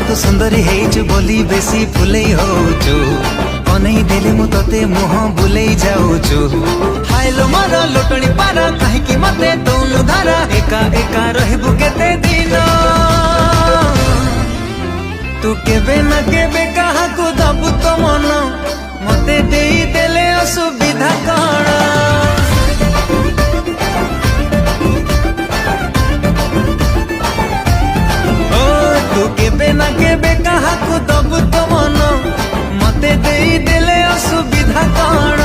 देखु सुंदरी हेचु बोली बेसी फुलई होचु अनई देले मु तते मुह बुलई जाऊचु हायलो मोर लोटणी पारा कहीं की मते दोनु धारा एका एका रहबु केते दिन तू केबे न केबे कहा को दबु तो मन मते देई देले असुविधा कण केबे ना केबे कहा को दबु तो मन मते देई देले असुविधा कण।